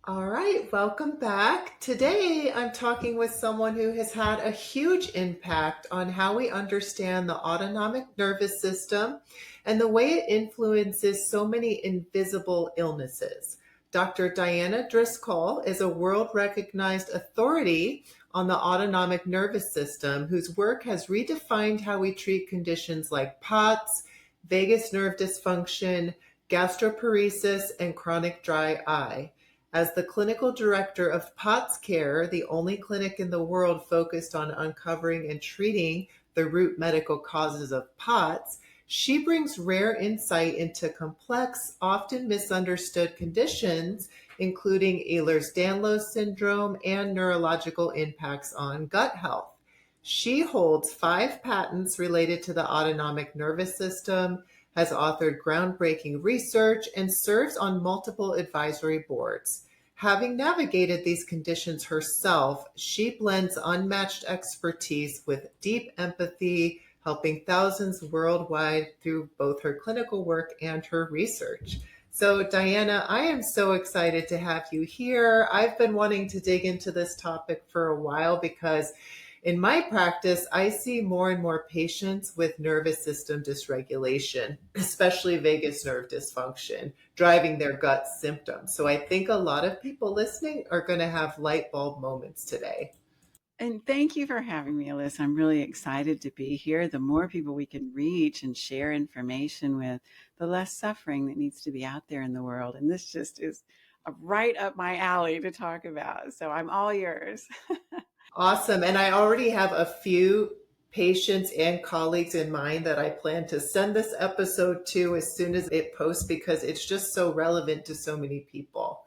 All right, welcome back. Today, I'm talking with someone who has had a huge impact on how we understand the autonomic nervous system and the way it influences so many invisible illnesses. Dr. Diana Driscoll is a world recognized authority on the autonomic nervous system whose work has redefined how we treat conditions like POTS, vagus nerve dysfunction, gastroparesis, and chronic dry eye. As the clinical director of POTS Care, the only clinic in the world focused on uncovering and treating the root medical causes of POTS, she brings rare insight into complex, often misunderstood conditions, including Ehlers-Danlos Syndrome and neurological impacts on gut health. She holds 5 patents related to the autonomic nervous system, has authored groundbreaking research, and serves on multiple advisory boards. Having navigated these conditions herself, she blends unmatched expertise with deep empathy, helping thousands worldwide through both her clinical work and her research. So, Diana, I am so excited to have you here. I've been wanting to dig into this topic for a while because in my practice, I see more and more patients with nervous system dysregulation, especially vagus nerve dysfunction, driving their gut symptoms. So I think a lot of people listening are going to have light bulb moments today. And thank you for having me, Alyssa. I'm really excited to be here. The more people we can reach and share information with, the less suffering that needs to be out there in the world. And this just is right up my alley to talk about. So I'm all yours. Awesome. And I already have a few patients and colleagues in mind that I plan to send this episode to as soon as it posts because it's just so relevant to so many people.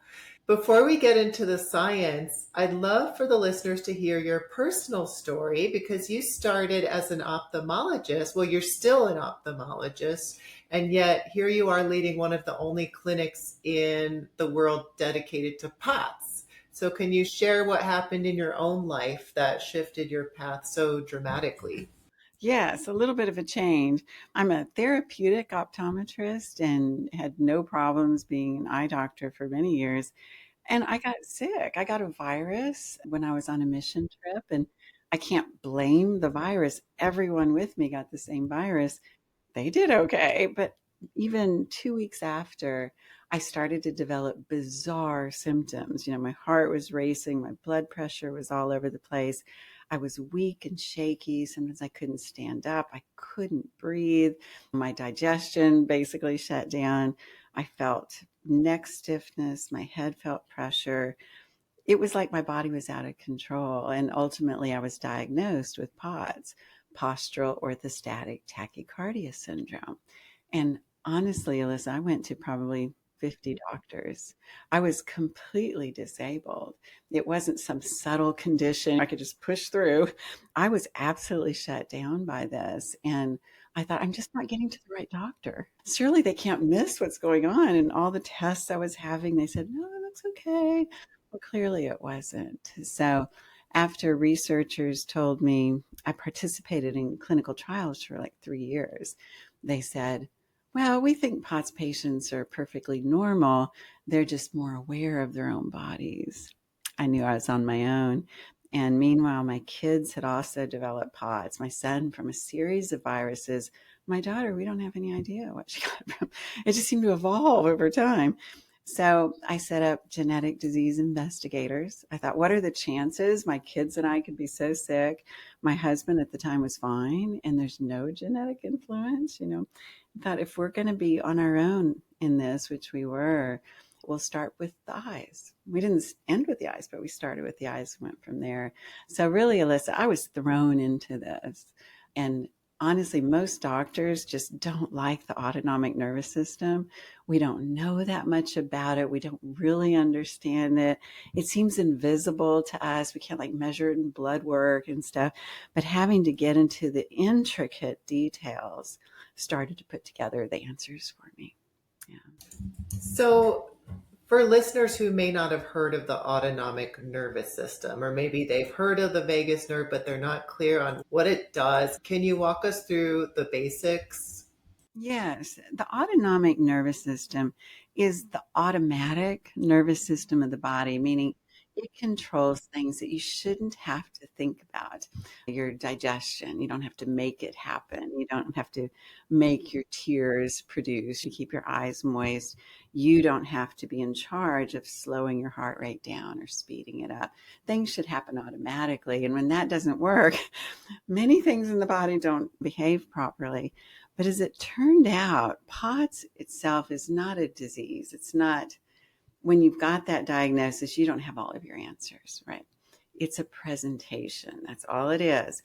Before we get into the science, I'd love for the listeners to hear your personal story because you started as an ophthalmologist. Well, you're still an ophthalmologist, and yet here you are leading one of the only clinics in the world dedicated to POTS. So, can you share what happened in your own life that shifted your path so dramatically? Yes, a little bit of a change. I'm a therapeutic optometrist and had no problems being an eye doctor for many years. And I got sick. I got a virus when I was on a mission trip, and I can't blame the virus. Everyone with me got the same virus. They did okay. But even 2 weeks after, I started to develop bizarre symptoms. My heart was racing, my blood pressure was all over the place. I was weak and shaky. Sometimes I couldn't stand up. I couldn't breathe. My digestion basically shut down. I felt neck stiffness. My head felt pressure. It was like my body was out of control. And ultimately, I was diagnosed with POTS, postural orthostatic tachycardia syndrome. And honestly, Alyssa, I went to probably 50 doctors. I was completely disabled. It wasn't some subtle condition I could just push through. I was absolutely shut down by this. And I thought, I'm just not getting to the right doctor. Surely they can't miss what's going on. And all the tests I was having, they said, no, that's okay. Well, clearly it wasn't. So after researchers told me, I participated in clinical trials for like 3 years. They said, well, we think POTS patients are perfectly normal. They're just more aware of their own bodies. I knew I was on my own. And meanwhile, my kids had also developed POTS. My son from a series of viruses. My daughter, we don't have any idea what she got from. It just seemed to evolve over time. So I set up genetic disease investigators. I thought, what are the chances my kids and I could be so sick? My husband at the time was fine, and there's no genetic influence. I thought if we're going to be on our own in this, which we were, we'll start with the eyes. We didn't end with the eyes, but we started with the eyes and went from there. So really, Alyssa, I was thrown into this. And honestly, most doctors just don't like the autonomic nervous system. We don't know that much about it. We don't really understand it. It seems invisible to us. We can't like measure it in blood work and stuff. But having to get into the intricate details started to put together the answers for me. Yeah. So, for listeners who may not have heard of the autonomic nervous system, or maybe they've heard of the vagus nerve, but they're not clear on what it does, can you walk us through the basics? Yes, the autonomic nervous system is the automatic nervous system of the body, meaning it controls things that you shouldn't have to think about. Your digestion, you don't have to make it happen. You don't have to make your tears produce. You keep your eyes moist. You don't have to be in charge of slowing your heart rate down or speeding it up. Things should happen automatically. And when that doesn't work, many things in the body don't behave properly. But as it turned out, POTS itself is not a disease. It's not, when you've got that diagnosis, you don't have all of your answers, right? It's a presentation. That's all it is.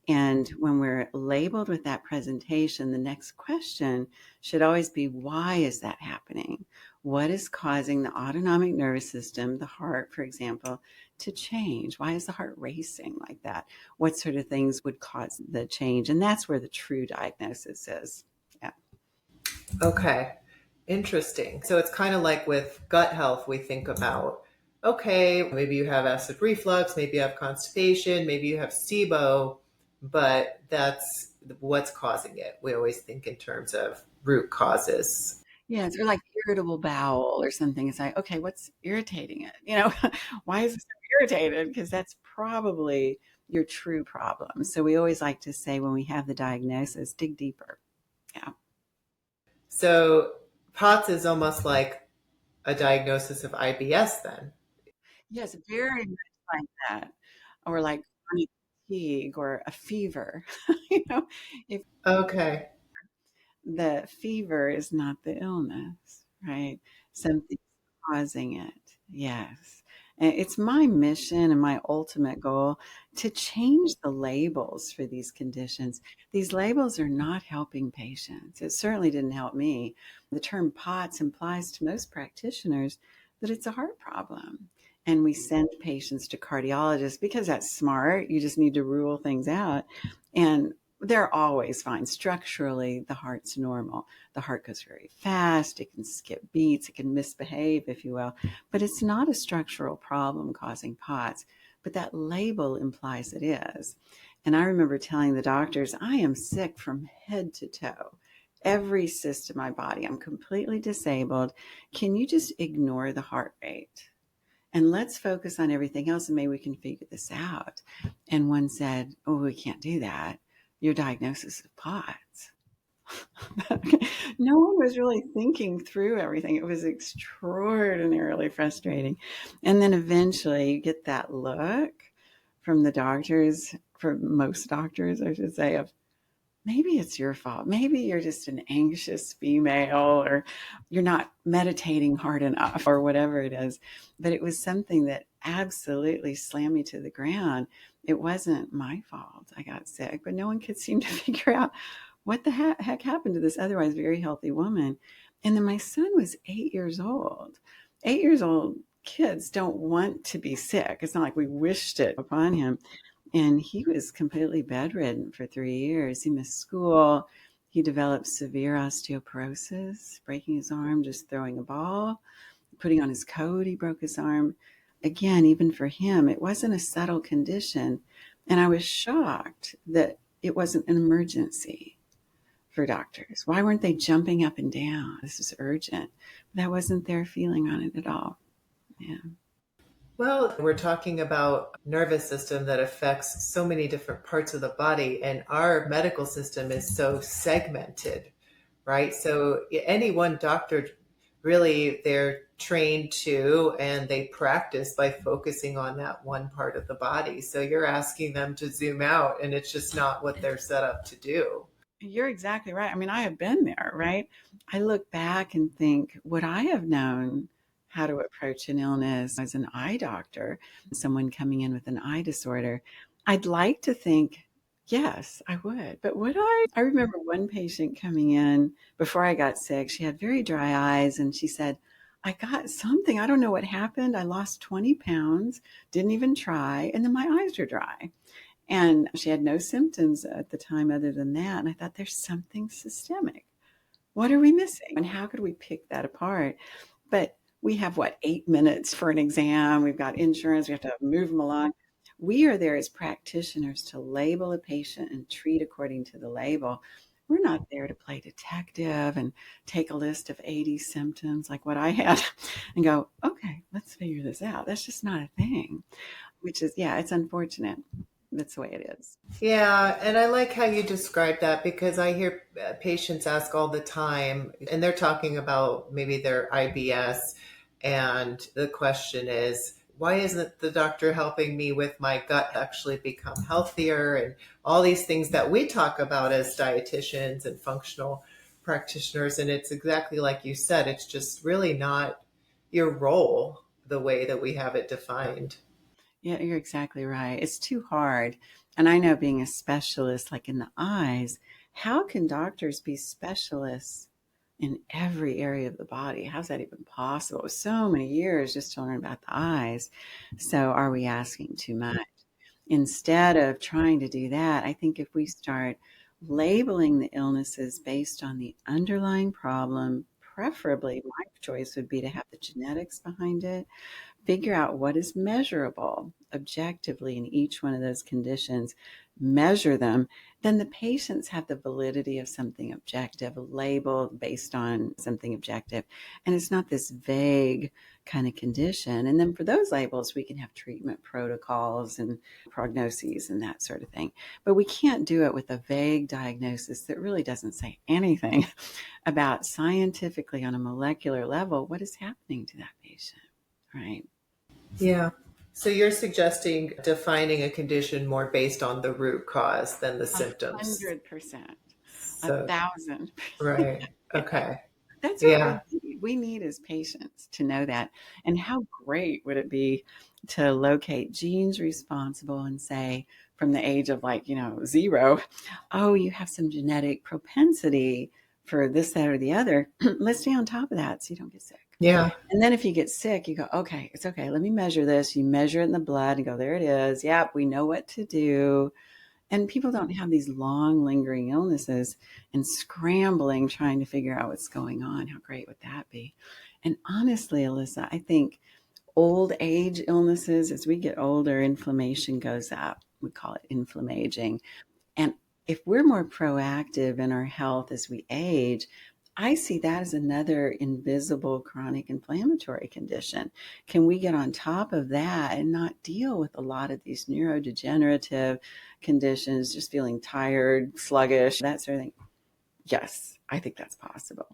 And when we're labeled with that presentation, the next question should always be, why is that happening? What is causing the autonomic nervous system, the heart, for example, to change? Why is the heart racing like that? What sort of things would cause the change? And that's where the true diagnosis is. Yeah. Okay, interesting. So it's kind of like with gut health, we think about, okay, maybe you have acid reflux, maybe you have constipation, maybe you have SIBO, but that's what's causing it. We always think in terms of root causes. Yes, or like irritable bowel or something. It's like, okay, what's irritating it? Why is it so irritated? Because that's probably your true problem. So we always like to say when we have the diagnosis, dig deeper. Yeah. So POTS is almost like a diagnosis of IBS then. Yes, very much like that. Or like chronic fatigue or a fever. You know, if Okay. the fever is not the illness, right? Something's causing it. Yes. And it's my mission and my ultimate goal to change the labels for these conditions. These labels are not helping patients. It certainly didn't help me. The term POTS implies to most practitioners that it's a heart problem. And we send patients to cardiologists because that's smart. You just need to rule things out. And they're always fine. Structurally, the heart's normal. The heart goes very fast. It can skip beats. It can misbehave, if you will. But it's not a structural problem causing POTS. But that label implies it is. And I remember telling the doctors, I am sick from head to toe. Every system in my body, I'm completely disabled. Can you just ignore the heart rate? And let's focus on everything else and maybe we can figure this out. And one said, oh, we can't do that. Your diagnosis of POTS. No one was really thinking through everything. It was extraordinarily frustrating. And then eventually you get that look from the doctors, from most doctors, I should say, of maybe it's your fault. Maybe you're just an anxious female or you're not meditating hard enough or whatever it is. But it was something that absolutely slammed me to the ground. It wasn't my fault. I got sick, but no one could seem to figure out what the heck happened to this otherwise very healthy woman. And then my son was 8 years old. 8 years old kids don't want to be sick. It's not like we wished it upon him. And he was completely bedridden for 3 years. He missed school. He developed severe osteoporosis, breaking his arm just throwing a ball. Putting on his coat, he broke his arm. Again, even for him, it wasn't a subtle condition. And I was shocked that it wasn't an emergency for doctors. Why weren't they jumping up and down? This is urgent. That wasn't their feeling on it at all. Yeah. Well, we're talking about nervous system that affects so many different parts of the body, and our medical system is so segmented, right? So any one doctor, really, they're trained to and they practice by focusing on that one part of the body. So you're asking them to zoom out, and it's just not what they're set up to do. You're exactly right. I mean, I have been there, right? I look back and think, would I have known how to approach an illness as an eye doctor, someone coming in with an eye disorder? I'd like to think, yes, I would. But would I? I remember one patient coming in before I got sick. She had very dry eyes and she said, I got something. I don't know what happened. I lost 20 pounds, didn't even try, and then my eyes are dry. And she had no symptoms at the time other than that. And I thought, there's something systemic. What are we missing? And how could we pick that apart? But we have, what, 8 minutes for an exam? We've got insurance. We have to move them along. We are there as practitioners to label a patient and treat according to the label. We're not there to play detective and take a list of 80 symptoms like what I had and go, okay, let's figure this out. That's just not a thing, which is, yeah, it's unfortunate. That's the way it is. Yeah, and I like how you describe that because I hear patients ask all the time, and they're talking about maybe their IBS, and the question is, why isn't the doctor helping me with my gut actually become healthier? And all these things that we talk about as dietitians and functional practitioners. And it's exactly like you said, it's just really not your role the way that we have it defined. Yeah, you're exactly right. It's too hard. And I know being a specialist, like in the eyes, how can doctors be specialists in every area of the body? How's that even possible? So many years just to learn about the eyes. So are we asking too much? Instead of trying to do that, I think if we start labeling the illnesses based on the underlying problem, preferably my choice would be to have the genetics behind it, figure out what is measurable objectively in each one of those conditions, measure them, then the patients have the validity of something objective, a label based on something objective. And it's not this vague kind of condition. And then for those labels, we can have treatment protocols and prognoses and that sort of thing. But we can't do it with a vague diagnosis that really doesn't say anything about scientifically on a molecular level what is happening to that patient, right? Yeah. So you're suggesting defining a condition more based on the root cause than the symptoms. 100%, a So, thousand. right. Yeah, Okay. that's what we Yeah. need. We need as patients to know that. And how great would it be to locate genes responsible and say, from the age of 0, oh, you have some genetic propensity for this, that, or the other. Let's stay on top of that so you don't get sick. Yeah. And then if you get sick, you go, okay, it's okay. Let me measure this. You measure it in the blood and go, there it is. Yep, we know what to do. And people don't have these long lingering illnesses and scrambling trying to figure out what's going on. How great would that be? And honestly, Alyssa, I think old age illnesses, as we get older, inflammation goes up. We call it inflammaging. And if we're more proactive in our health as we age, I see that as another invisible chronic inflammatory condition. Can we get on top of that and not deal with a lot of these neurodegenerative conditions, just feeling tired, sluggish, that sort of thing? Yes, I think that's possible.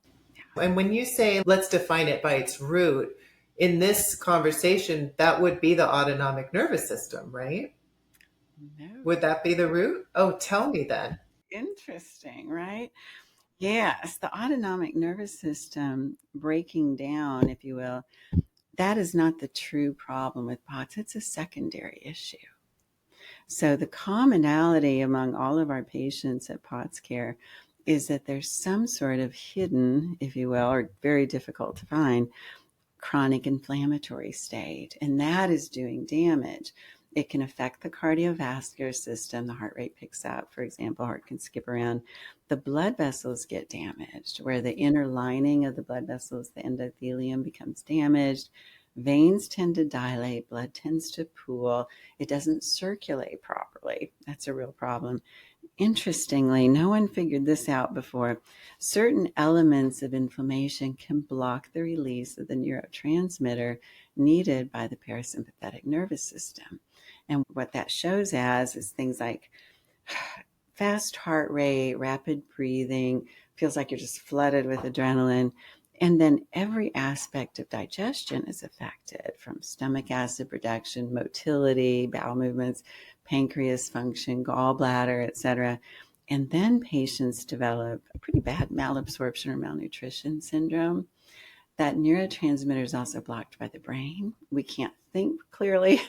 And when you say let's define it by its root, in this conversation, that would be the autonomic nervous system, right? No. Would that be the root? Oh, tell me then. Interesting, right? Yes, the autonomic nervous system breaking down, if you will, that is not the true problem with POTS. It's a secondary issue. So the commonality among all of our patients at POTS Care is that there's some sort of hidden, if you will, or very difficult to find chronic inflammatory state, and that is doing damage. It can affect the cardiovascular system. The heart rate picks up, for example, heart can skip around. The blood vessels get damaged, where the inner lining of the blood vessels, the endothelium, becomes damaged. Veins tend to dilate, blood tends to pool. It doesn't circulate properly. That's a real problem. Interestingly, no one figured this out before. Certain elements of inflammation can block the release of the neurotransmitter needed by the parasympathetic nervous system. And what that shows as is things like fast heart rate, rapid breathing, feels like you're just flooded with adrenaline. And then every aspect of digestion is affected, from stomach acid production, motility, bowel movements, pancreas function, gallbladder, etc. And then patients develop a pretty bad malabsorption or malnutrition syndrome. That neurotransmitter is also blocked by the brain. We can't think clearly.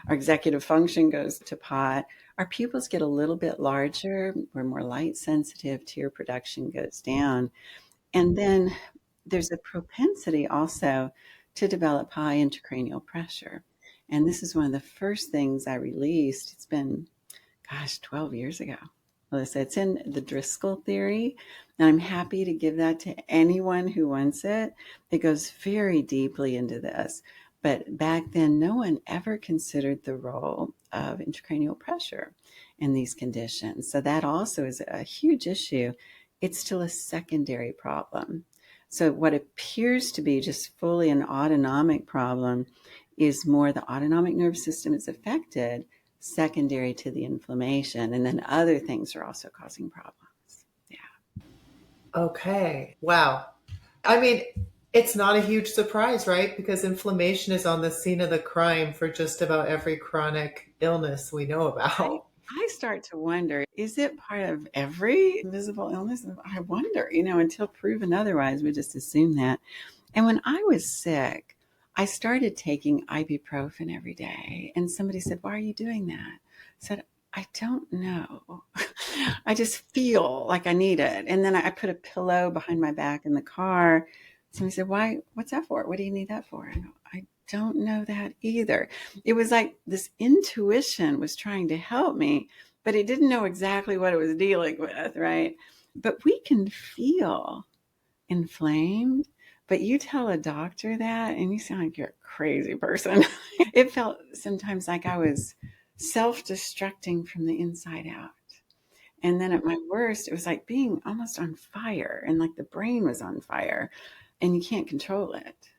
Our executive function goes to pot. Our pupils get a little bit larger. We're more light sensitive. Tear production goes down. And then there's a propensity also to develop high intracranial pressure. And this is one of the first things I released. It's been, 12 years ago. Melissa, it's in the Driscoll theory, and I'm happy to give that to anyone who wants it. It goes very deeply into this. But back then, no one ever considered the role of intracranial pressure in these conditions. So that also is a huge issue it's still a secondary problem. So what appears to be just fully an autonomic problem is more the autonomic nervous system is affected secondary to the inflammation. And then other things are also causing problems. Yeah. Okay. Wow. I mean, it's not a huge surprise, right? Because inflammation is on the scene of the crime for just about every chronic illness we know I, about. I start to wonder, is it part of every visible illness? I wonder, until proven otherwise, we just assume that. And when I was sick, I started taking ibuprofen every day. And somebody said, "Why are you doing that?" I said, "I don't know. I just feel like I need it." And then I put a pillow behind my back in the car. Somebody said, "Why? What's that for? What do you need that for?" I go, "I don't know that either." It was like this intuition was trying to help me, but it didn't know exactly what it was dealing with, right? But we can feel inflamed, but you tell a doctor that and you sound like you're a crazy person. It felt sometimes like I was self-destructing from the inside out. And then at my worst, it was like being almost on fire and like the brain was on fire and you can't control it.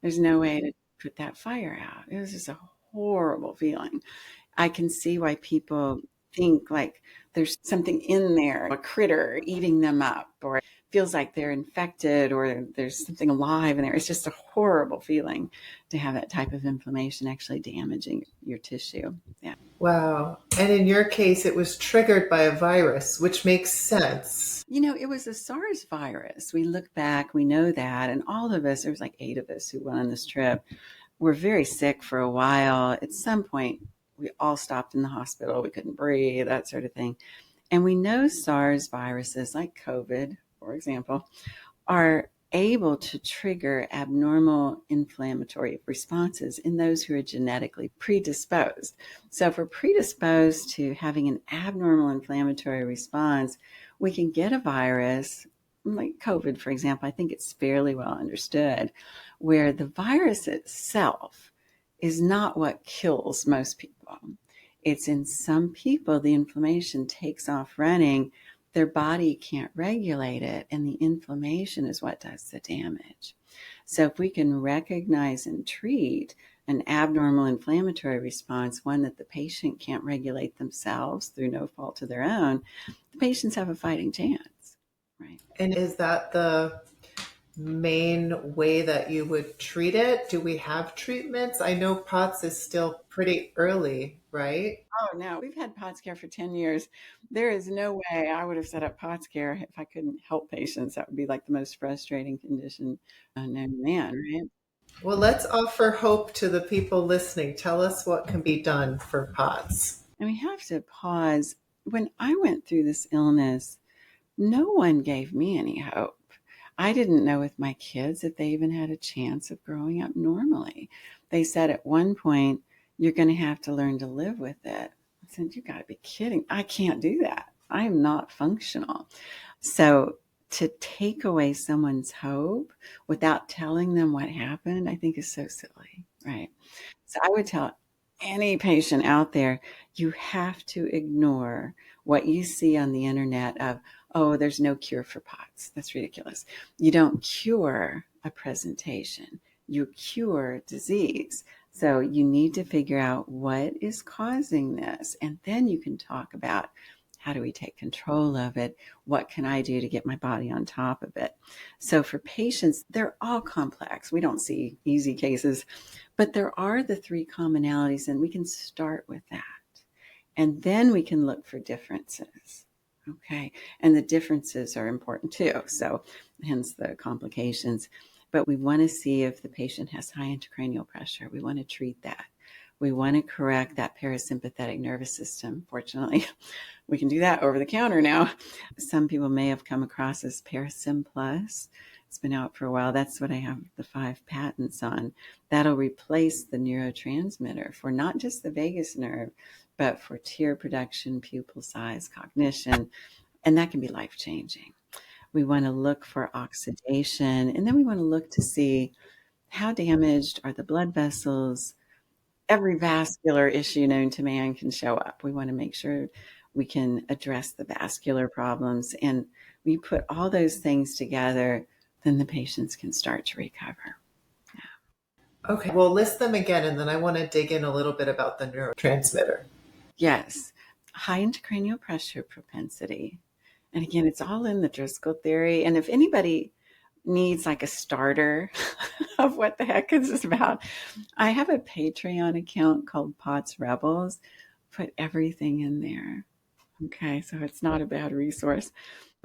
There's no way to put that fire out. It was just a horrible feeling. I can see why people think like there's something in there, a critter eating them up, or it feels like they're infected, or there's something alive in there. It's just a horrible feeling to have that type of inflammation actually damaging your tissue. Yeah. Wow. And in your case, it was triggered by a virus, which makes sense. It was a SARS virus. We look back, we know that. And all of us, there was like 8 of us who went on this trip, were very sick for a while. At some point, we all stopped in the hospital. We couldn't breathe, that sort of thing. And we know SARS viruses like COVID, for example, are able to trigger abnormal inflammatory responses in those who are genetically predisposed. So if we're predisposed to having an abnormal inflammatory response, we can get a virus like COVID, for example. I think it's fairly well understood where the virus itself is not what kills most people. It's in some people, the inflammation takes off running, their body can't regulate it, and the inflammation is what does the damage. So if we can recognize and treat an abnormal inflammatory response, one that the patient can't regulate themselves through no fault of their own, the patients have a fighting chance, right? And is that the main way that you would treat it? Do we have treatments? I know POTS is still pretty early, right? Oh no, we've had POTS care for 10 years. There is no way I would have set up POTS care if I couldn't help patients. That would be like the most frustrating condition known to man, right? Well, let's offer hope to the people listening. Tell us what can be done for POTS. And we have to pause. When I went through this illness, no one gave me any hope. I didn't know with my kids if they even had a chance of growing up normally. They said at one point, "You're going to have to learn to live with it." I said, "You got to be kidding. I can't do that. I am not functional." So to take away someone's hope without telling them what happened, I think is so silly, right? So I would tell any patient out there, you have to ignore what you see on the internet of, "Oh, there's no cure for POTS." That's ridiculous. You don't cure a presentation, you cure disease. So you need to figure out what is causing this, and then you can talk about how do we take control of it? What can I do to get my body on top of it? So for patients, they're all complex. We don't see easy cases, but there are the 3 commonalities, and we can start with that. And then we can look for differences. Okay. And the differences are important too. So hence the complications. But we want to see if the patient has high intracranial pressure. We want to treat that. We want to correct that parasympathetic nervous system. Fortunately, we can do that over the counter now. Some people may have come across as Parasym Plus. It's been out for a while. That's what I have the 5 patents on. That'll replace the neurotransmitter for not just the vagus nerve, but for tear production, pupil size, cognition, and that can be life-changing. We want to look for oxidation, and then we want to look to see how damaged are the blood vessels. Every vascular issue known to man can show up. We want to make sure we can address the vascular problems. And We put all those things together, then the patients can start to recover. Okay, well, list them again, and then I want to dig in a little bit about the neurotransmitter. Yes, high intracranial pressure propensity. And again, it's all in the Driscoll theory. And if anybody needs like a starter of what the heck is this about, I have a Patreon account called Potts Rebels. Put everything in there. Okay, so it's not a bad resource.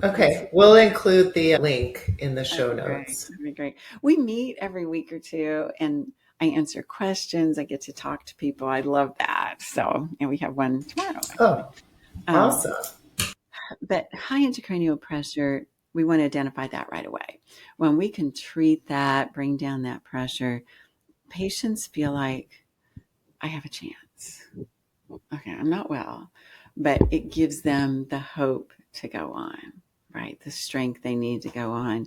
Okay, we'll include the link in the That'd show be great. notes. That'd be great. We meet every week or two and I answer questions. I get to talk to people. I love that. So, and we have one tomorrow, actually. Oh, awesome. But high intracranial pressure, we want to identify that right away. When we can treat that, bring down that pressure, patients feel like I have a chance. Okay, I'm not well, but it gives them the hope to go on, right? The strength they need to go on.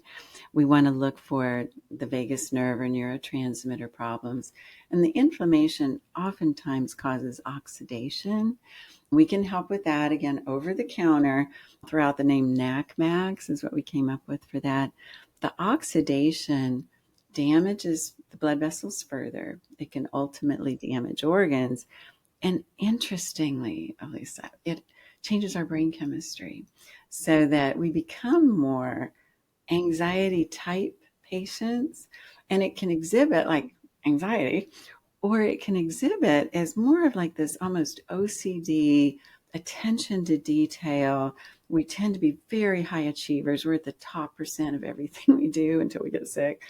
We want to look for the vagus nerve or neurotransmitter problems. And the inflammation oftentimes causes oxidation. We can help with that, again, over the counter. Throughout the name NAC-MAX is what we came up with for that. The oxidation damages the blood vessels further. It can ultimately damage organs. And interestingly, Alyssa, it changes our brain chemistry so that we become more anxiety type patients, and it can exhibit like anxiety, or it can exhibit as more of like this almost OCD, attention to detail. We tend to be very high achievers. We're at the top percent of everything we do until we get sick.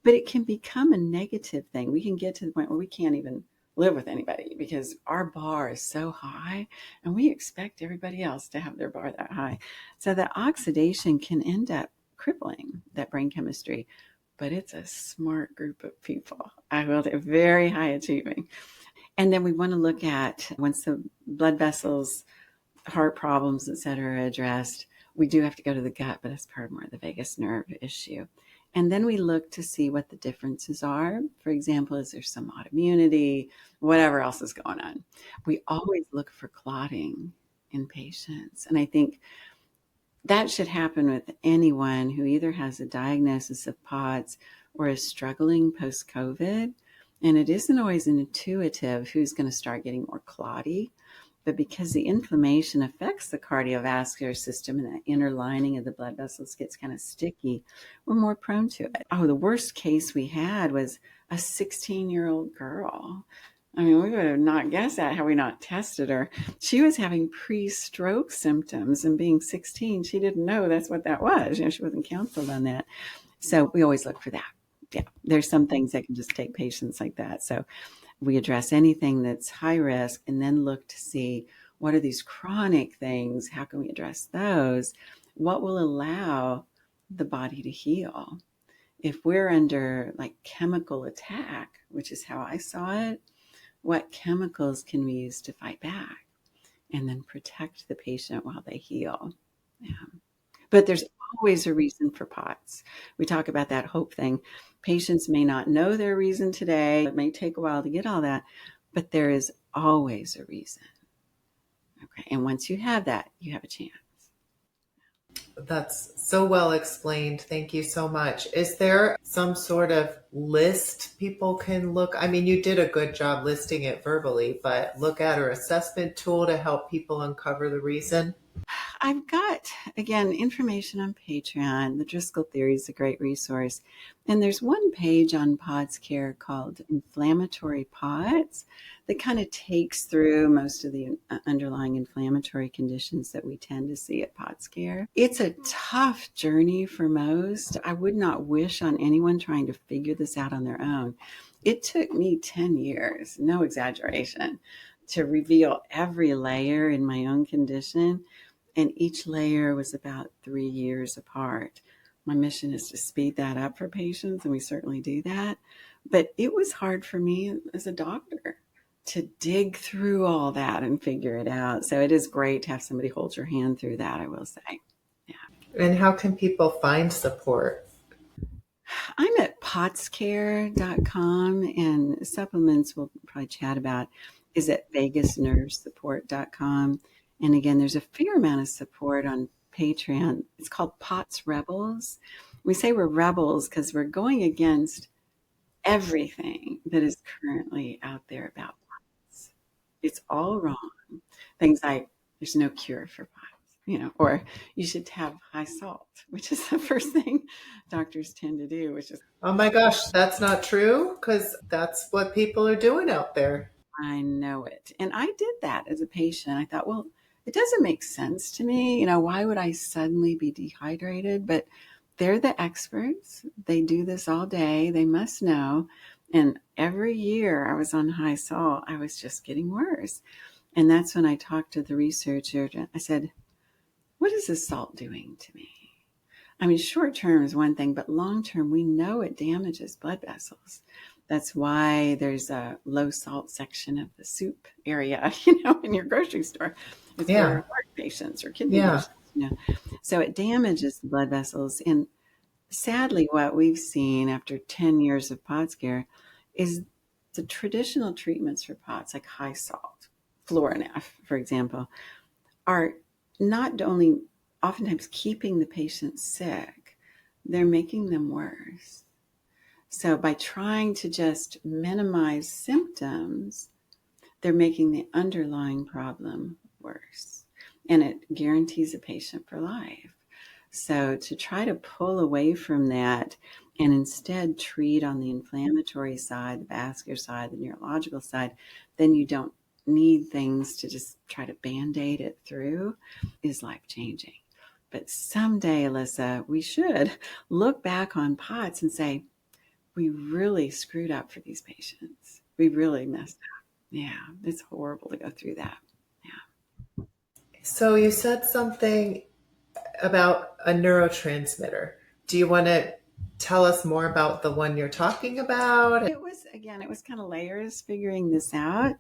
But it can become a negative thing. We can get to the point where we can't even live with anybody because our bar is so high and we expect everybody else to have their bar that high. So the oxidation can end up crippling that brain chemistry, but it's a smart group of people. I will say very high achieving. And then we want to look at once the blood vessels, heart problems, et cetera, are addressed, we do have to go to the gut, but that's part of more of the vagus nerve issue. And then we look to see what the differences are. For example, is there some autoimmunity, whatever else is going on? We always look for clotting in patients. And I think that should happen with anyone who either has a diagnosis of POTS or is struggling post-COVID. And it isn't always intuitive who's going to start getting more clotty. But because the inflammation affects the cardiovascular system and the inner lining of the blood vessels gets kind of sticky, we're more prone to it. Oh, the worst case we had was a 16-year-old girl. I mean, we would have not guessed that had we not tested her. She was having pre-stroke symptoms, and being 16, she didn't know that's what that was. She wasn't counseled on that. So we always look for that. Yeah, there's some things that can just take patients like that. So we address anything that's high risk and then look to see what are these chronic things? How can we address those? What will allow the body to heal? If we're under like chemical attack, which is how I saw it, what chemicals can we use to fight back and then protect the patient while they heal? Yeah. But there's always a reason for POTS. We talk about that hope thing. Patients may not know their reason today. It may take a while to get all that, but there is always a reason. Okay. And once you have that, you have a chance. That's so well explained. Thank you so much. Is there some sort of list people can look? I mean, you did a good job listing it verbally, but look at or assessment tool to help people uncover the reason? I've got, again, information on Patreon. The Driscoll Theory is a great resource. And there's one page on POTS Care called Inflammatory POTS that kind of takes through most of the underlying inflammatory conditions that we tend to see at POTS Care. It's a tough journey for most. I would not wish on anyone trying to figure this out on their own. It took me 10 years, no exaggeration, to reveal every layer in my own condition. And each layer was about 3 years apart. My mission is to speed that up for patients, and we certainly do that. But it was hard for me as a doctor to dig through all that and figure it out. So it is great to have somebody hold your hand through that, I will say. Yeah. And how can people find support? I'm at potscare.com, and supplements we'll probably chat about is at vagusnervesupport.com. And again, there's a fair amount of support on Patreon. It's called POTS Rebels. We say we're rebels because we're going against everything that is currently out there about POTS. It's all wrong. Things like there's no cure for POTS, or you should have high salt, which is the first thing doctors tend to do, which is, Oh my gosh, that's not true because that's what people are doing out there. I know it. And I did that as a patient. I thought, well, it doesn't make sense to me. Why would I suddenly be dehydrated? But they're the experts. They do this all day. They must know. And every year I was on high salt, I was just getting worse. And that's when I talked to the researcher. I said, what is this salt doing to me? I mean, short term is one thing, but long term, we know it damages blood vessels. That's why there's a low salt section of the soup area, in your grocery store. It's for Yeah. heart patients or kidney Yeah. patients. So it damages the blood vessels. And sadly, what we've seen after 10 years of POTS care is the traditional treatments for POTS, like high salt, Florinef, for example, are not only oftentimes keeping the patient sick, they're making them worse. So by trying to just minimize symptoms, they're making the underlying problem worse. And it guarantees a patient for life. So to try to pull away from that and instead treat on the inflammatory side, the vascular side, the neurological side, then you don't need things to just try to Band-Aid it through, is life-changing. But someday, Alyssa, we should look back on POTS and say, we really screwed up for these patients. We really messed up. Yeah, it's horrible to go through that. Yeah. So you said something about a neurotransmitter. Do you want to tell us more about the one you're talking about? It was kind of layers figuring this out.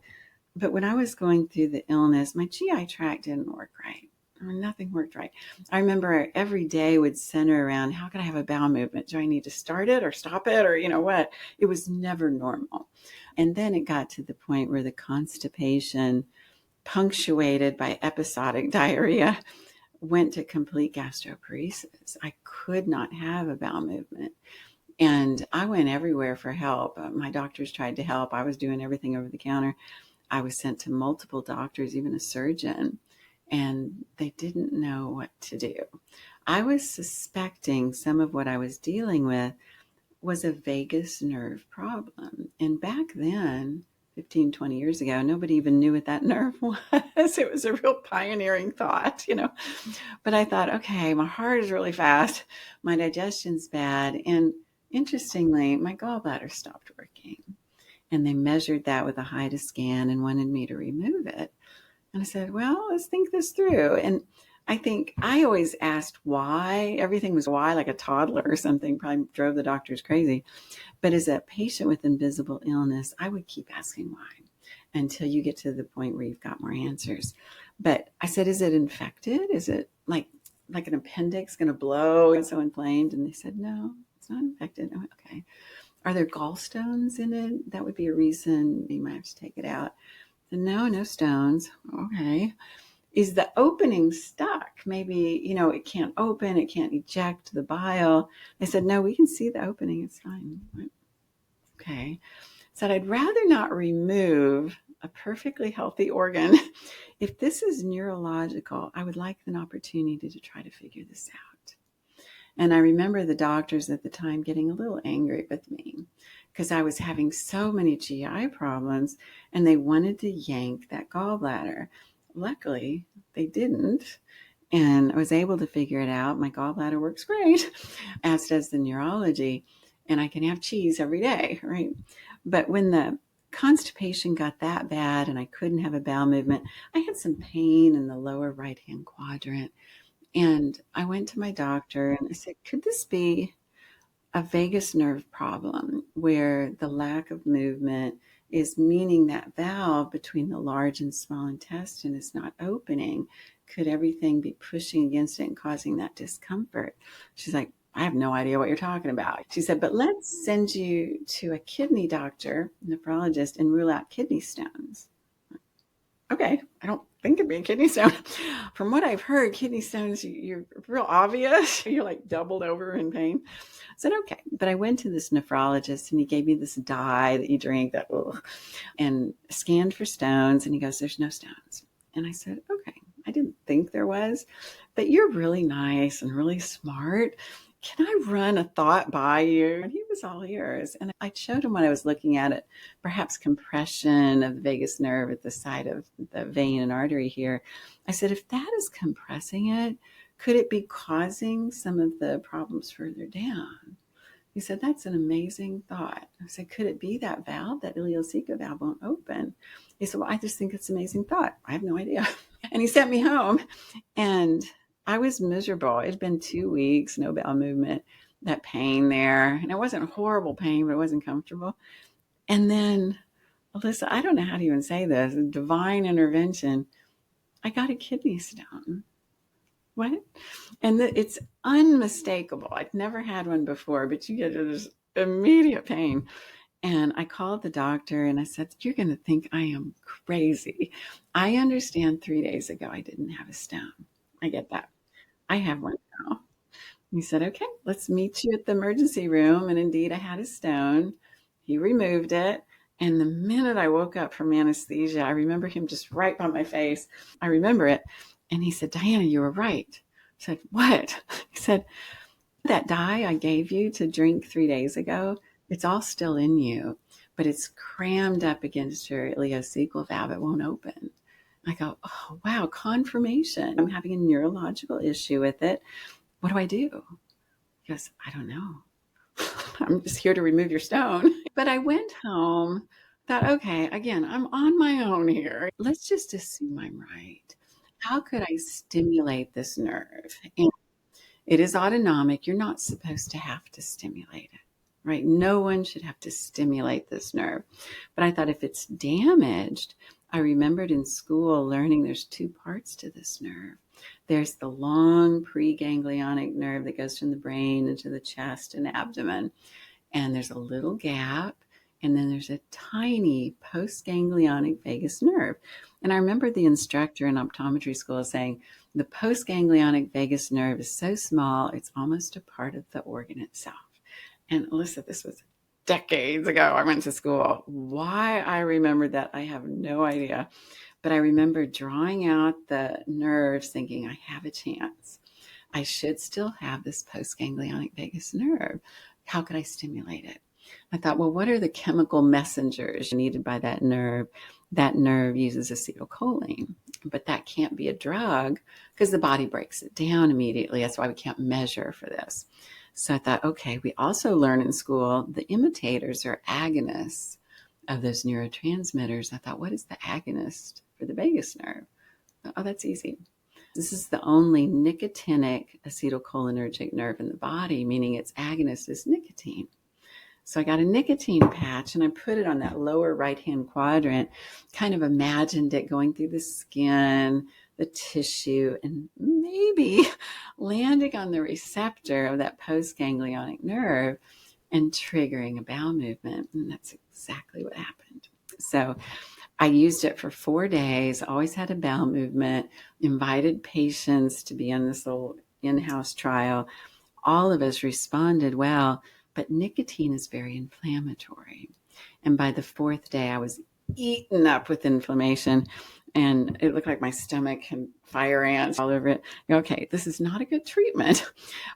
But when I was going through the illness, my GI tract didn't work right. Nothing worked right. I remember every day would center around, how can I have a bowel movement? Do I need to start it or stop it or what? It was never normal. And then it got to the point where the constipation, punctuated by episodic diarrhea, went to complete gastroparesis. I could not have a bowel movement. And I went everywhere for help. My doctors tried to help. I was doing everything over the counter. I was sent to multiple doctors, even a surgeon, and they didn't know what to do. I was suspecting some of what I was dealing with was a vagus nerve problem. And back then, 15, 20 years ago, nobody even knew what that nerve was. It was a real pioneering thought. But I thought, okay, my heart is really fast. My digestion's bad. And interestingly, my gallbladder stopped working. And they measured that with a HIDA scan and wanted me to remove it. And I said, well, let's think this through. And I think I always asked why. Everything was why, like a toddler or something, probably drove the doctors crazy. But as a patient with invisible illness, I would keep asking why until you get to the point where you've got more answers. But I said, is it infected? Is it like an appendix going to blow and so inflamed? And they said, no, it's not infected. I went, okay. Are there gallstones in it? That would be a reason you might have to take it out. No stones. Okay. Is the opening stuck? Maybe, it can't open, it can't eject the bile. They said, no, we can see the opening. It's fine. Okay. Said, I'd rather not remove a perfectly healthy organ. If this is neurological, I would like an opportunity to try to figure this out. And I remember the doctors at the time getting a little angry with me because I was having so many GI problems and they wanted to yank that gallbladder. Luckily, they didn't. And I was able to figure it out. My gallbladder works great, as does the neurology. And I can have cheese every day, right? But when the constipation got that bad and I couldn't have a bowel movement, I had some pain in the lower right-hand quadrant. And I went to my doctor and I said, could this be a vagus nerve problem where the lack of movement is meaning that valve between the large and small intestine is not opening? Could everything be pushing against it and causing that discomfort? She's like, I have no idea what you're talking about. She said, but let's send you to a kidney doctor, nephrologist, and rule out kidney stones. okay, I don't think it'd be a kidney stone. From what I've heard, kidney stones, you're real obvious. You're like doubled over in pain. I said, okay. But I went to this nephrologist and he gave me this dye that you drink that, and scanned for stones. And he goes, there's no stones. And I said, okay, I didn't think there was, but you're really nice and really smart. Can I run a thought by you? And he was all ears. And I showed him what I was looking at, perhaps compression of the vagus nerve at the side of the vein and artery here. I said, if that is compressing it, could it be causing some of the problems further down? He said, that's an amazing thought. I said, could it be that valve, that ileocecal valve won't open? He said, well, I just think it's an amazing thought. I have no idea. And he sent me home and I was miserable. It had been 2 weeks, no bowel movement, that pain there. And it wasn't horrible pain, but it wasn't comfortable. And then, Alyssa, I don't know how to even say this, divine intervention, I got a kidney stone. What? And it's unmistakable. I'd never had one before, but you get this immediate pain. And I called the doctor and I said, you're going to think I am crazy. I understand 3 days ago I didn't have a stone. I get that. I have one now. He said, okay, let's meet you at the emergency room. And indeed, I had a stone. He removed it. And the minute I woke up from anesthesia, I remember him just right by my face. I remember it. And he said, Diana, you were right. I said, what? He said, that dye I gave you to drink 3 days ago, it's all still in you, but it's crammed up against your ileocecal valve. It won't open. I go, oh, wow, confirmation. I'm having a neurological issue with it. What do I do? He goes, I don't know. I'm just here to remove your stone. But I went home, thought, okay, again, I'm on my own here. Let's just assume I'm right. How could I stimulate this nerve? And it is autonomic. You're not supposed to have to stimulate it, right? No one should have to stimulate this nerve. But I thought if it's damaged, I remembered in school learning there's 2 parts to this nerve. There's the long preganglionic nerve that goes from the brain into the chest and abdomen. And there's a little gap. And then there's a tiny postganglionic vagus nerve. And I remember the instructor in optometry school saying, the postganglionic vagus nerve is so small, it's almost a part of the organ itself. And Alyssa, this was decades ago. I went to school. Why I remembered that, I have no idea. But I remember drawing out the nerves thinking, I have a chance. I should still have this postganglionic vagus nerve. How could I stimulate it? I thought, well, what are the chemical messengers needed by that nerve? That nerve uses acetylcholine, but that can't be a drug because the body breaks it down immediately. That's why we can't measure for this. So I thought, okay, we also learn in school the imitators are agonists of those neurotransmitters. I thought, what is the agonist for the vagus nerve? Oh, that's easy. This is the only nicotinic acetylcholinergic nerve in the body, meaning its agonist is nicotine. So I got a nicotine patch and I put it on that lower right-hand quadrant, kind of imagined it going through the skin, the tissue, and maybe landing on the receptor of that postganglionic nerve and triggering a bowel movement. And that's exactly what happened. So I used it for 4 days, always had a bowel movement, invited patients to be on this little in-house trial. All of us responded well. But nicotine is very inflammatory. And by the 4th day, I was eaten up with inflammation and it looked like my stomach had fire ants all over it. Okay, this is not a good treatment,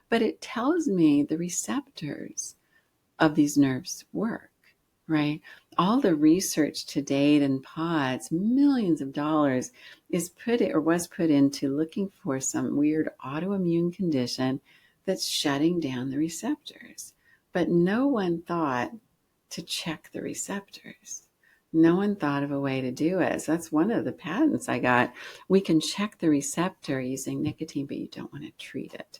but it tells me the receptors of these nerves work, right? All the research to date in pods, millions of dollars, was put into looking for some weird autoimmune condition that's shutting down the receptors. But no one thought to check the receptors. No one thought of a way to do it. So that's one of the patents I got. We can check the receptor using nicotine, but you don't want to treat it.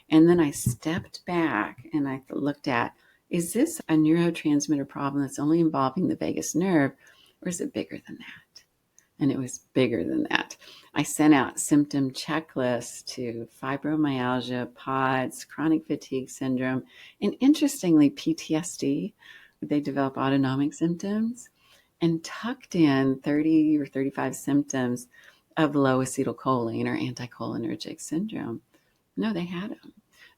And then I stepped back and I looked at, is this a neurotransmitter problem that's only involving the vagus nerve, or is it bigger than that? And it was bigger than that. I sent out symptom checklists to fibromyalgia, PODS, chronic fatigue syndrome, and interestingly, PTSD. They develop autonomic symptoms. and tucked in 30 or 35 symptoms of low acetylcholine or anticholinergic syndrome. No, they had them.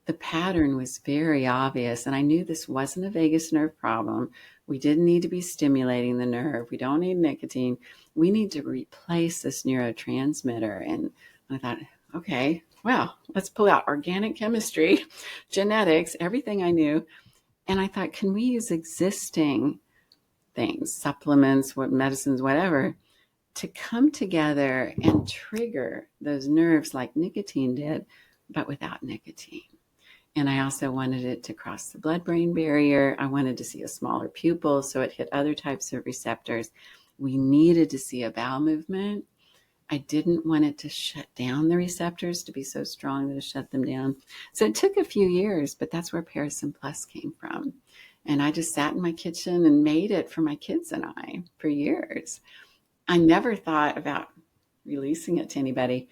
The pattern was very obvious, and I knew this wasn't a vagus nerve problem. We didn't need to be stimulating the nerve. We don't need nicotine. We need to replace this neurotransmitter. And I thought, okay, well, let's pull out organic chemistry, genetics, everything I knew. And I thought, can we use existing things, supplements, what medicines, whatever, to come together and trigger those nerves like nicotine did, but without nicotine? And I also wanted it to cross the blood-brain barrier. I wanted to see a smaller pupil so it hit other types of receptors. We needed to see a bowel movement. I didn't want it to shut down the receptors, to be so strong that it shut them down. So it took a few years, but that's where Parasym Plus came from. And I just sat in my kitchen and made it for my kids and I for years. I never thought about releasing it to anybody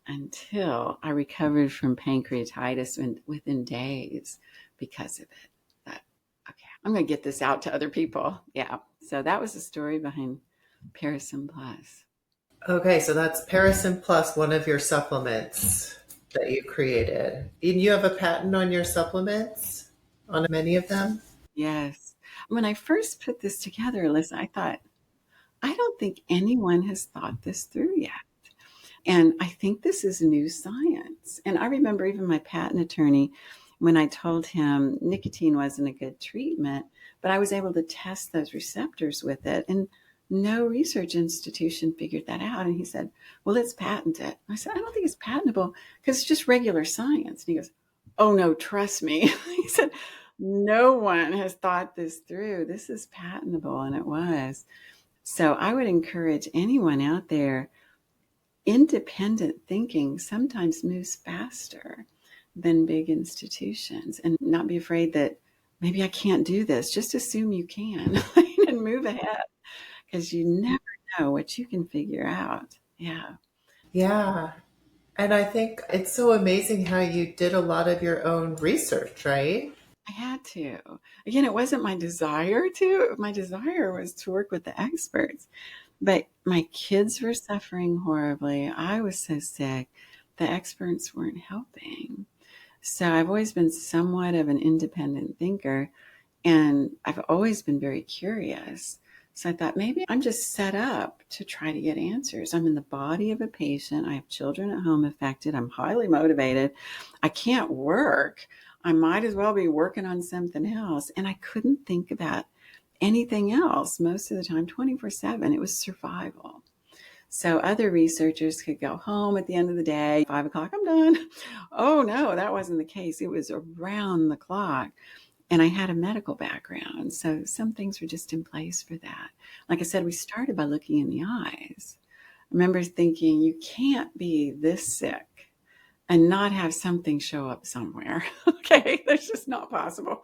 until I recovered from pancreatitis within days because of it. That, okay, I'm going to get this out to other people. Yeah. So that was the story behind Parasym Plus. Okay, so that's Parasym Plus, one of your supplements that you created. And you have a patent on your supplements, on many of them? Yes. When I first put this together, Alyssa, I thought, I don't think anyone has thought this through yet. And I think this is new science. And I remember even my patent attorney, when I told him nicotine wasn't a good treatment, but I was able to test those receptors with it. And no research institution figured that out. And he said, well, let's patent it. I said, I don't think it's patentable because it's just regular science. And he goes, oh, no, trust me. He said, no one has thought this through. This is patentable. And it was. So I would encourage anyone out there, independent thinking sometimes moves faster than big institutions, and not be afraid that maybe I can't do this. Just assume you can and move ahead because you never know what you can figure out. Yeah. Yeah. And I think it's so amazing how you did a lot of your own research, right? I had to. Again, it wasn't my desire to. My desire was to work with the experts. But my kids were suffering horribly. I was so sick. The experts weren't helping. So I've always been somewhat of an independent thinker, and I've always been very curious. So I thought maybe I'm just set up to try to get answers. I'm in the body of a patient. I have children at home affected. I'm highly motivated. I can't work. I might as well be working on something else. And I couldn't think about anything else most of the time, 24/7. It was survival. So other researchers could go home at the end of the day, 5 o'clock, I'm done. Oh no, that wasn't the case. It was around the clock. And I had a medical background. So some things were just in place for that. Like I said, we started by looking in the eyes. I remember thinking, you can't be this sick and not have something show up somewhere. Okay, that's just not possible.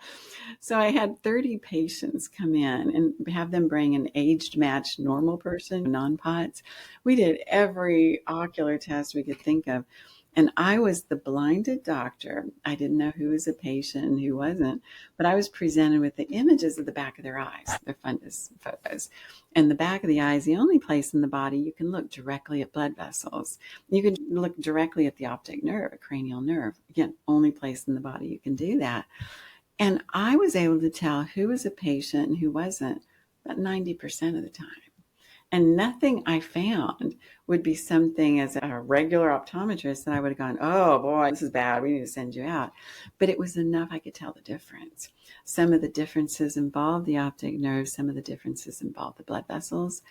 So I had 30 patients come in and have them bring an aged matched normal person, non-POTS. We did every ocular test we could think of. And I was the blinded doctor. I didn't know who was a patient and who wasn't, but I was presented with the images of the back of their eyes, their fundus photos. And the back of the eye is the only place in the body you can look directly at blood vessels. You can look directly at the optic nerve, a cranial nerve. Again, only place in the body you can do that. And I was able to tell who was a patient and who wasn't about 90% of the time. And nothing I found would be something as a regular optometrist that I would have gone, oh boy, this is bad. We need to send you out. But it was enough I could tell the difference. Some of the differences involved the optic nerve. Some of the differences involved the blood vessels.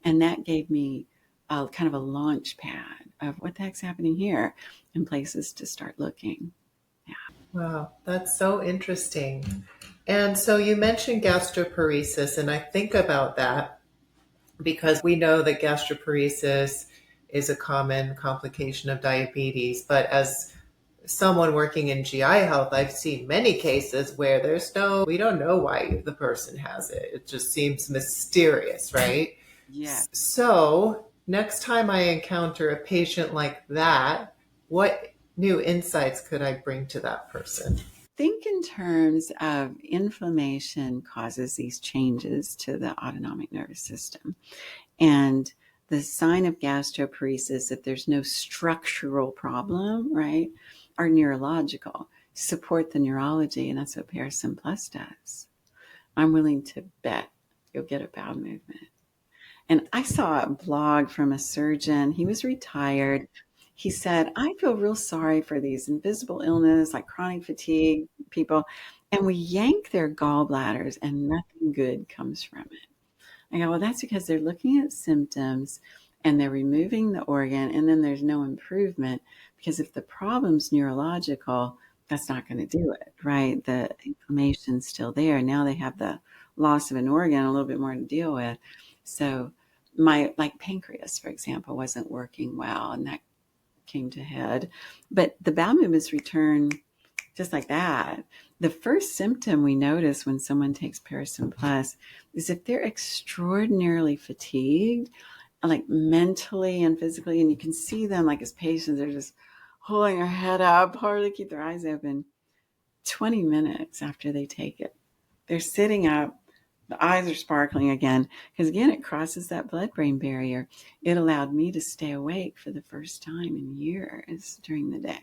And that gave me a kind of a launch pad of what the heck's happening here and places to start looking. Yeah. Wow, that's so interesting. And so you mentioned gastroparesis, and I think about that because we know that gastroparesis is a common complication of diabetes. But as someone working in GI health, I've seen many cases where we don't know why the person has it. It just seems mysterious, right? Yeah. So next time I encounter a patient like that, what new insights could I bring to that person? think in terms of inflammation causes these changes to the autonomic nervous system. And the sign of gastroparesis, if there's no structural problem, right, are neurological. Support the neurology, and that's what Parasim Plus does. I'm willing to bet you'll get a bowel movement. And I saw a blog from a surgeon. He was retired. He said, I feel real sorry for these invisible illness, like chronic fatigue people, and we yank their gallbladders and nothing good comes from it. I go, well, that's because they're looking at symptoms and they're removing the organ, and then there's no improvement, because if the problem's neurological, that's not going to do it, right? The inflammation's still there. Now they have the loss of an organ, a little bit more to deal with. So my pancreas, for example, wasn't working well, and that came to head. But the bowel movements return just like that. The first symptom we notice when someone takes Parasim Plus is if they're extraordinarily fatigued, like mentally and physically, and you can see them like as patients, they're just holding their head up, hardly keep their eyes open. 20 minutes after they take it, they're sitting up, the eyes are sparkling again, because again, it crosses that blood-brain barrier. It allowed me to stay awake for the first time in years during the day.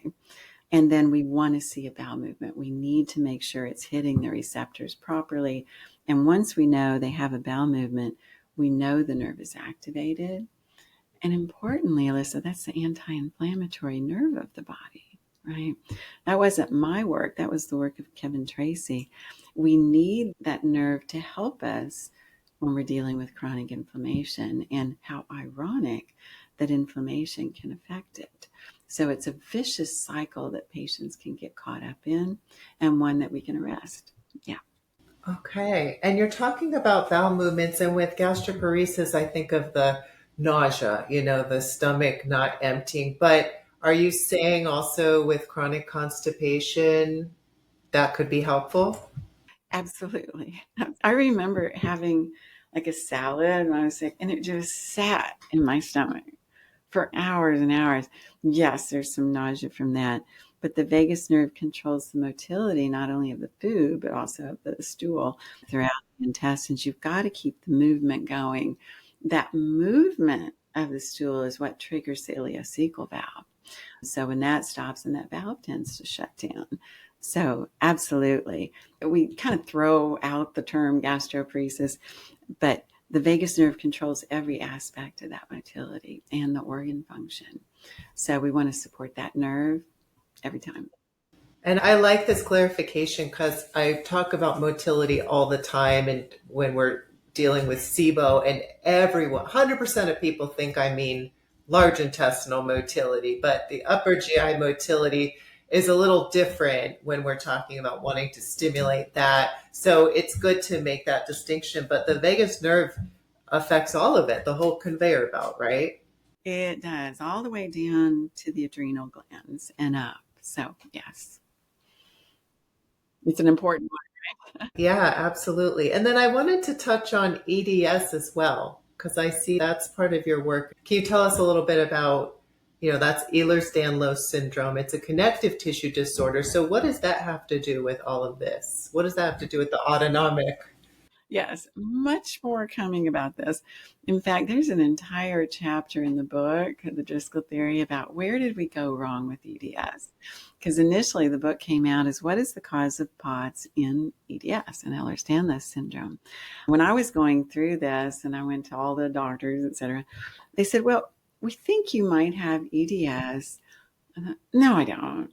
And then we want to see a bowel movement. We need to make sure it's hitting the receptors properly. And once we know they have a bowel movement, we know the nerve is activated. And importantly, Alyssa, that's the anti-inflammatory nerve of the body, right? That wasn't my work. That was the work of Kevin Tracy. We need that nerve to help us when we're dealing with chronic inflammation, and how ironic that inflammation can affect it. So it's a vicious cycle that patients can get caught up in, and one that we can arrest. Yeah. Okay. And you're talking about bowel movements, and with gastroparesis, I think of the nausea, the stomach not emptying. But are you saying also with chronic constipation that could be helpful? Absolutely. I remember having like a salad when I was sick, and it just sat in my stomach for hours and hours. Yes, there's some nausea from that, but the vagus nerve controls the motility not only of the food, but also of the stool throughout the intestines. You've got to keep the movement going. That movement of the stool is what triggers the ileocecal valve. So when that stops, and that valve tends to shut down. So absolutely. We kind of throw out the term gastroparesis, but the vagus nerve controls every aspect of that motility and the organ function. So we want to support that nerve every time. And I like this clarification because I talk about motility all the time. And when we're dealing with SIBO, and everyone, 100% of people think I mean large intestinal motility, but the upper GI motility is a little different when we're talking about wanting to stimulate that. So it's good to make that distinction. But the vagus nerve affects all of it, the whole conveyor belt, right? It does, all the way down to the adrenal glands and up. So yes, it's an important one. Yeah, absolutely. And then I wanted to touch on EDS as well, because I see that's part of your work. Can you tell us a little bit about, that's Ehlers-Danlos Syndrome. It's a connective tissue disorder. So what does that have to do with all of this? What does that have to do with the autonomic? Yes, much more coming about this. In fact, there's an entire chapter in the book, The Driscoll Theory, about where did we go wrong with EDS? Because initially the book came out as what is the cause of POTS in EDS and Ehlers-Danlos syndrome. When I was going through this and I went to all the doctors, etc., they said, well, we think you might have EDS. No, I don't.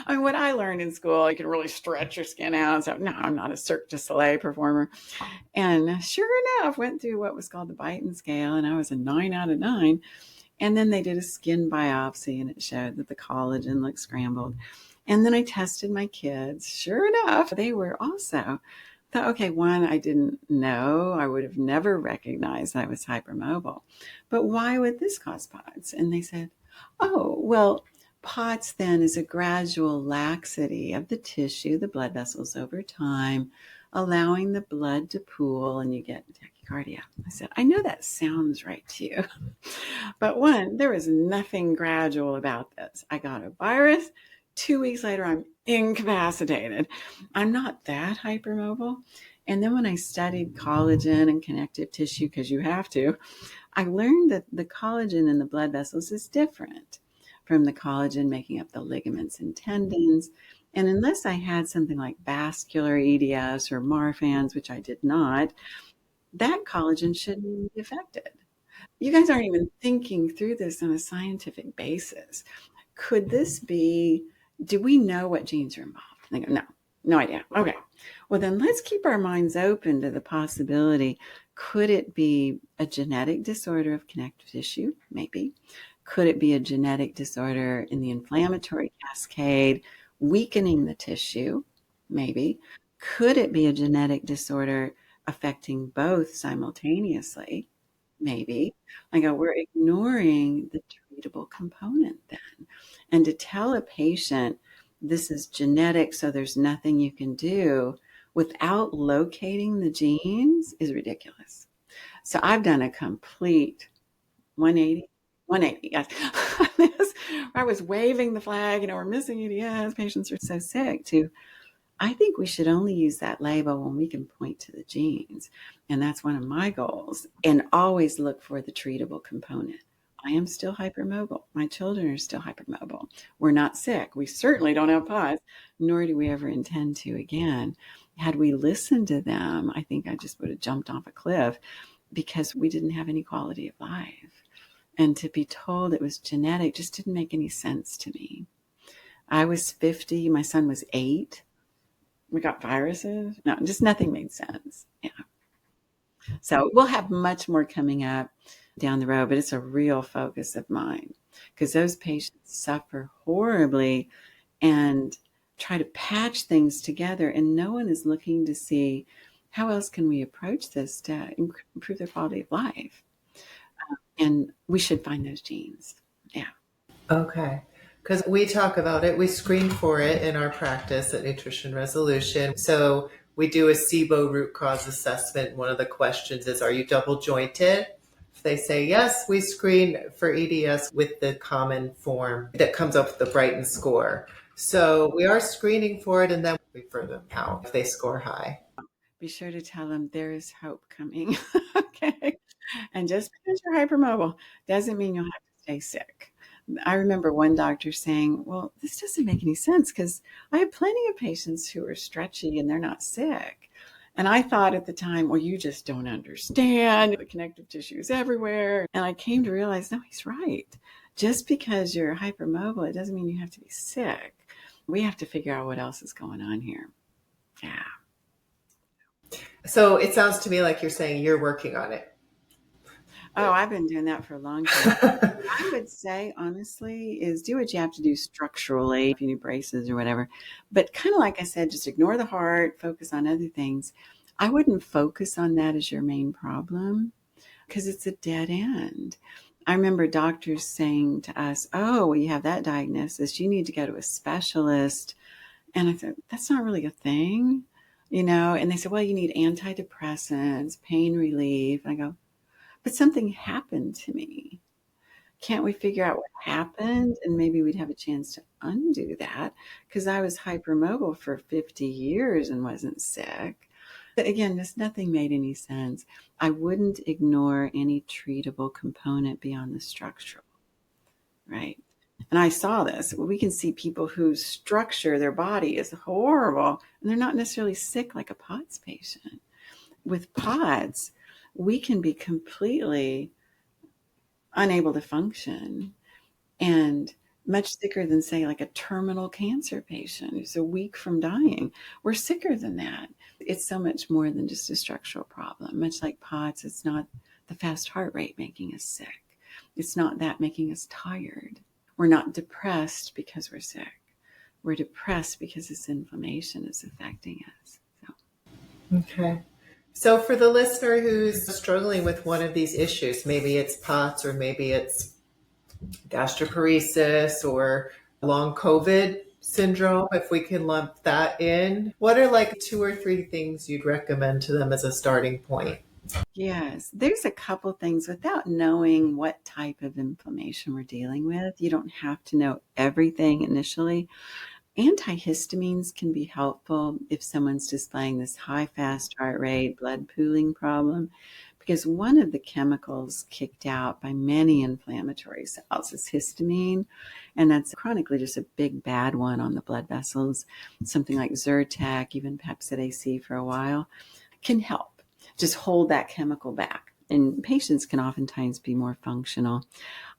I mean, what I learned in school, you can really stretch your skin out. So, no, I'm not a Cirque du Soleil performer. And sure enough, went through what was called the Beighton scale, and I was a 9 out of 9. And then they did a skin biopsy, and it showed that the collagen looked scrambled. And then I tested my kids. Sure enough, they were also. Thought, okay, one, I didn't know. I would have never recognized that I was hypermobile. But why would this cause POTS? And they said, oh, well, POTS then is a gradual laxity of the tissue, the blood vessels over time, allowing the blood to pool, and you get tachycardia. I said, I know that sounds right to you. But one, there was nothing gradual about this. I got a virus, 2 weeks later, I'm incapacitated. I'm not that hypermobile. And then when I studied collagen and connective tissue, because you have to, I learned that the collagen in the blood vessels is different from the collagen making up the ligaments and tendons. And unless I had something like vascular EDS or Marfan's, which I did not, that collagen shouldn't be affected. You guys aren't even thinking through this on a scientific basis. Could this be, do we know what genes are involved? And they go, no, no idea. Okay. Well, then let's keep our minds open to the possibility. Could it be a genetic disorder of connective tissue? Maybe. Could it be a genetic disorder in the inflammatory cascade, weakening the tissue? Maybe. Could it be a genetic disorder affecting both simultaneously? Maybe. I go, we're ignoring the treatable component then. And to tell a patient this is genetic, so there's nothing you can do without locating the genes is ridiculous. So I've done a complete 180. 180, yes. I was waving the flag, we're missing EDS, patients are so sick, to I think we should only use that label when we can point to the genes. And that's one of my goals. And always look for the treatable component. I am still hypermobile. My children are still hypermobile. We're not sick. We certainly don't have POTS, nor do we ever intend to again. Had we listened to them, I think I just would have jumped off a cliff because we didn't have any quality of life. And to be told it was genetic just didn't make any sense to me. I was 50. My son was 8. We got viruses. No, just nothing made sense. Yeah. So we'll have much more coming up down the road, but it's a real focus of mine because those patients suffer horribly and try to patch things together, and no one is looking to see how else can we approach this to improve their quality of life. And we should find those genes. Yeah. Okay. Because we talk about it, we screen for it in our practice at Nutrition Resolution. So we do a SIBO root cause assessment. One of the questions is, are you double jointed? If they say yes, we screen for EDS with the common form that comes up with the Brighton score. So we are screening for it, and then we refer them out if they score high. Be sure to tell them there is hope coming. Okay. And just because you're hypermobile doesn't mean you'll have to stay sick. I remember one doctor saying, well, this doesn't make any sense because I have plenty of patients who are stretchy and they're not sick. And I thought at the time, well, you just don't understand. The connective tissue is everywhere. And I came to realize, no, he's right. Just because you're hypermobile, it doesn't mean you have to be sick. We have to figure out what else is going on here. Yeah. So it sounds to me like you're saying you're working on it. Oh, I've been doing that for a long time. I would say, honestly, is do what you have to do structurally if you need braces or whatever. But kind of like I said, just ignore the heart, focus on other things. I wouldn't focus on that as your main problem because it's a dead end. I remember doctors saying to us, oh, well, you have that diagnosis. You need to go to a specialist. And I thought, that's not really a thing, And they said, well, you need antidepressants, pain relief. And I go, but something happened to me. Can't we figure out what happened? And maybe we'd have a chance to undo that because I was hypermobile for 50 years and wasn't sick. But again, just nothing made any sense. I wouldn't ignore any treatable component beyond the structural, right? And I saw this. We can see people whose structure, their body is horrible, and they're not necessarily sick like a POTS patient. With POTS, we can be completely unable to function and much sicker than, say, like a terminal cancer patient who's a week from dying. We're sicker than that. It's so much more than just a structural problem. Much like POTS, it's not the fast heart rate making us sick. It's not that making us tired. We're not depressed because we're sick. We're depressed because this inflammation is affecting us. So. Okay. So for the listener who's struggling with one of these issues, maybe it's POTS or maybe it's gastroparesis or long COVID syndrome, if we can lump that in, what are like 2 or 3 things you'd recommend to them as a starting point? Yes, there's a couple things without knowing what type of inflammation we're dealing with. You don't have to know everything initially. Antihistamines can be helpful if someone's displaying this high fast heart rate, blood pooling problem, because one of the chemicals kicked out by many inflammatory cells is histamine, and that's chronically just a big bad one on the blood vessels. Something like Zyrtec, even Pepsid AC for a while, can help just hold that chemical back. And patients can oftentimes be more functional.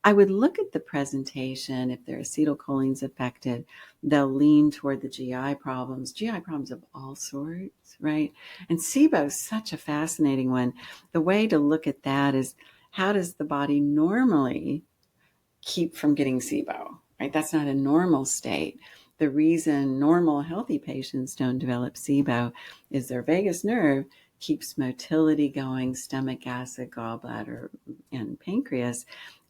I would look at the presentation. If their acetylcholine's affected, they'll lean toward the GI problems of all sorts, right? And SIBO is such a fascinating one. The way to look at that is, how does the body normally keep from getting SIBO, right? That's not a normal state. The reason normal healthy patients don't develop SIBO is their vagus nerve keeps motility going, stomach acid, gallbladder, and pancreas.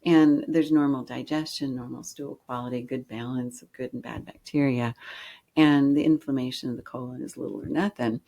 And there's normal digestion, normal stool quality, good balance of good and bad bacteria. And the inflammation of the colon is little or nothing.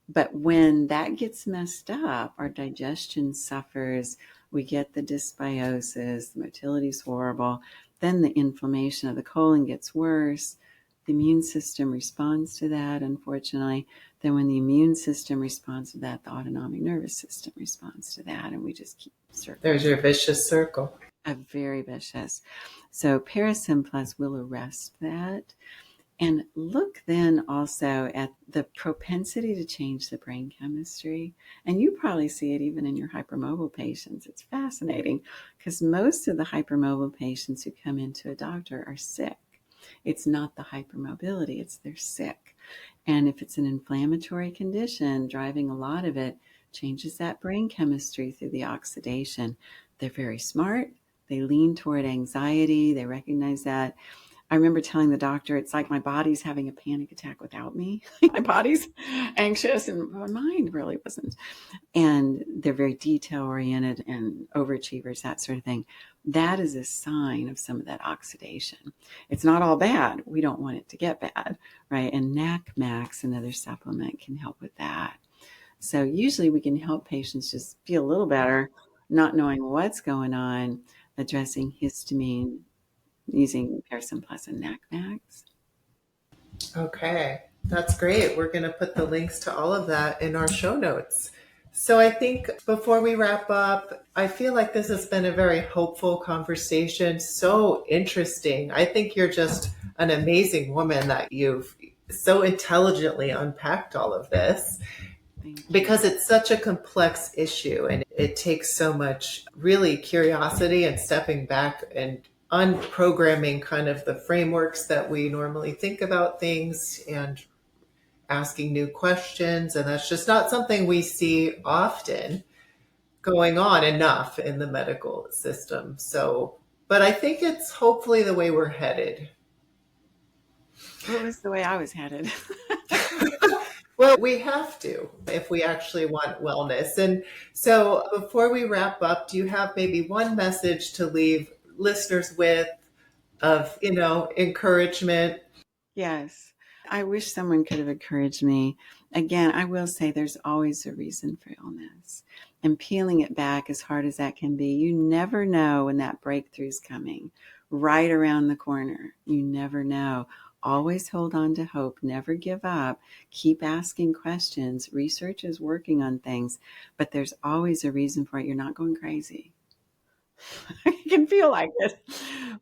But when that gets messed up, our digestion suffers, we get the dysbiosis, the motility is horrible, then the inflammation of the colon gets worse. The immune system responds to that, unfortunately. Then when the immune system responds to that, the autonomic nervous system responds to that, and we just keep circling. There's your vicious circle. A very vicious. So Parasim Plus will arrest that. And look then also at the propensity to change the brain chemistry. And you probably see it even in your hypermobile patients. It's fascinating because most of the hypermobile patients who come into a doctor are sick. It's not the hypermobility, it's they're sick. And if it's an inflammatory condition, driving a lot of it changes that brain chemistry through the oxidation. They're very smart. They lean toward anxiety. They recognize that. I remember telling the doctor, it's like my body's having a panic attack without me. My body's anxious and my mind really wasn't. And they're very detail oriented and overachievers, that sort of thing. That is a sign of some of that oxidation. It's not all bad. We don't want it to get bad, right? And NAC Max, another supplement, can help with that. So usually we can help patients just feel a little better, not knowing what's going on, addressing histamine, using Parasim Plus and NAC Max. Okay, that's great. We're going to put the links to all of that in our show notes. So I think before we wrap up, I feel like this has been a very hopeful conversation. So interesting. I think you're just an amazing woman that you've so intelligently unpacked all of this because it's such a complex issue and it takes so much really curiosity and stepping back and unprogramming kind of the frameworks that we normally think about things and asking new questions. And that's just not something we see often going on enough in the medical system. So, but I think it's hopefully the way we're headed. What was the way I was headed? Well, we have to if we actually want wellness. And so before we wrap up, do you have maybe one message to leave listeners with of, encouragement? Yes. I wish someone could have encouraged me. Again, I will say there's always a reason for illness. And peeling it back as hard as that can be, you never know when that breakthrough's coming, right around the corner. You never know. Always hold on to hope. Never give up. Keep asking questions. Research is working on things, but there's always a reason for it. You're not going crazy. It can feel like it,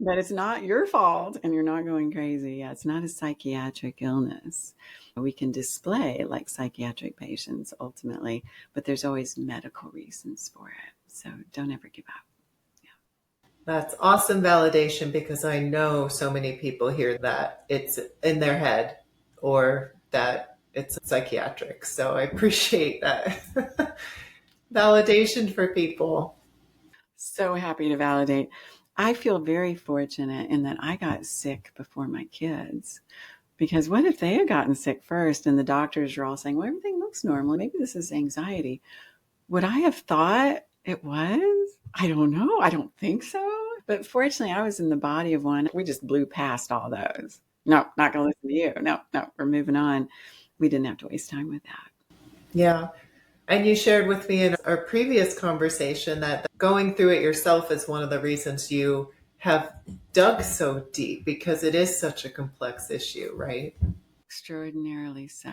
but it's not your fault and you're not going crazy. Yeah, it's not a psychiatric illness. We can display like psychiatric patients ultimately, but there's always medical reasons for it. So don't ever give up. That's awesome validation because I know so many people hear that it's in their head or that it's psychiatric. So I appreciate that validation for people. So happy to validate. I feel very fortunate in that I got sick before my kids. Because what if they had gotten sick first and the doctors are all saying, well, everything looks normal. Maybe this is anxiety. Would I have thought it was? I don't know. I don't think so. But fortunately, I was in the body of one. We just blew past all those. No, not going to listen to you. No, we're moving on. We didn't have to waste time with that. Yeah. And you shared with me in our previous conversation that going through it yourself is one of the reasons you have dug so deep because it is such a complex issue, right? Extraordinarily so.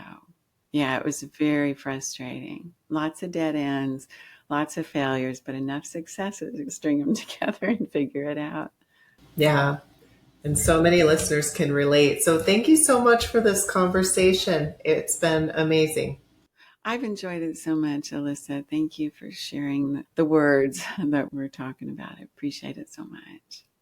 Yeah, it was very frustrating. Lots of dead ends, lots of failures, but enough successes to string them together and figure it out. Yeah. And so many listeners can relate. So thank you so much for this conversation. It's been amazing. I've enjoyed it so much, Alyssa. Thank you for sharing the words that we're talking about. I appreciate it so much.